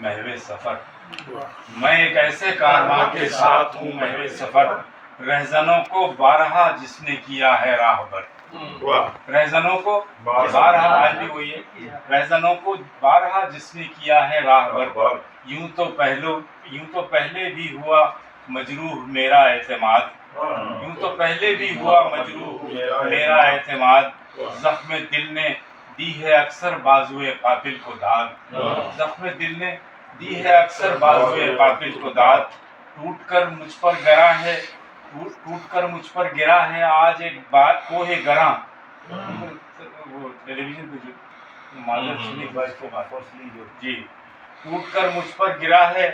محو سفر، میں ایک ایسے کارواں کے ساتھ ہوں محو سفر، رہزنوں کو بارہا جس نے کیا ہے راہبر، رہزنوں کو بارہا آج بھی وہی ہے، رہزنوں کو بارہا جس نے کیا ہے راہبر، یوں تو پہلے بھی ہوا مجروح میرا اعتماد، یوں تو پہلے بھی ہوا مجروح میرا اعتماد، زخم دل نے دی ہے اکثر بازوئے قاتل کو داد، زخم دل نے دی ہے اکثر بازوئے قاتل کو داد، ٹوٹ کر مجھ پر گرا ہے آج ایک بات کوہ گراں، وہ ٹیلی ویژن پہ جو معذرت سنی بات جی، ٹوٹ کر مجھ پر گرا ہے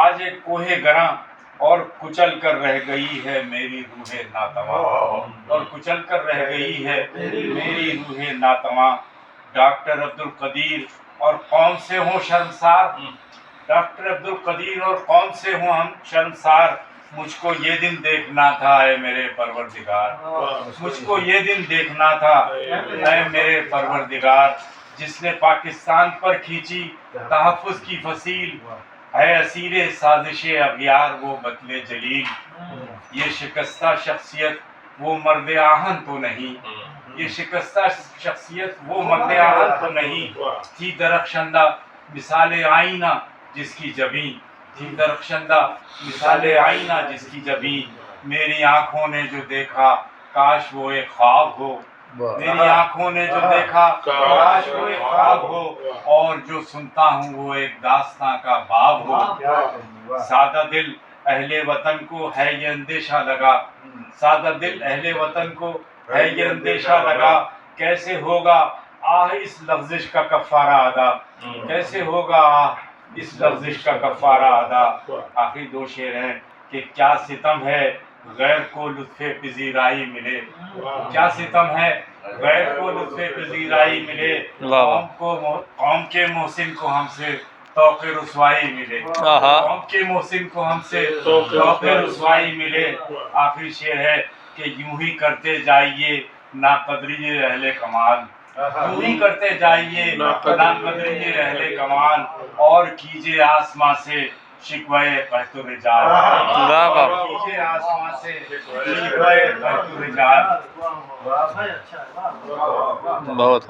آج ایک کوہ گراں، اور کچل کر رہ گئی ہے میری روح ناتواں، اور کچل کر رہ گئی ہے میری روح ناتواں، ڈاکٹر عبدالقدیر اور قوم سے ہوں شرمسار، ڈاکٹر عبدالقدیر اور قوم سے ہوں ہم شرمسار، مجھ کو یہ دن دیکھنا تھا اے میرے پروردگار، مجھ کو یہ دن دیکھنا تھا اے میرے پروردگار، جس نے پاکستان پر کھینچی تحفظ کی فصیل، ہے اسیر سازش اغیار وہ بطل جلیل، یہ شکستہ شخصیت وہ مرد آہن تو نہیں، یہ شکستہ شخصیت وہ مرد آہن تو نہیں، تھی درخشندہ مثال آئینہ جس کی جبیں، تھی درخشندہ مثال آئینہ جس کی جبیں، میری آنکھوں نے جو دیکھا کاش وہ ایک خواب ہو، میری آنکھوں نے جو دیکھا کاش وہ ایک خواب ہو، اور جو سنتا ہوں وہ ایک داستاں کا باب ہو، سادہ دل اہل وطن کو ہے یہ اندیشہ لگا، سادہ دل اہل وطن کو ہے یہ اندیشہ لگا، کیسے ہوگا آہ اس لغزش کا کفارہ ادا، کیسے ہوگا آہ اس لغزش کا کفارہ ادا۔ آخری دو شعر ہیں کہ کیا ستم ہے غیر کو لطف پذیرائی ملے، کیا ستم ہے غیر کو لطف پذیرائی ملے، قوم کے محسن کو ہم سے توق رسوائی ملے، قوم کے محسن کو ہم سے توق رسوائی ملے۔ آخری شعر ہے کہ یوں ہی کرتے جائیے ناقدری اہل کمال، یوں ہی کرتے جائیے ناقدری اہل کمال، اور کیجئے آسماں سے شکوہ قحط و رجال، اور کیجئے آسماں سے شکوہ قحط و رجال۔ بہت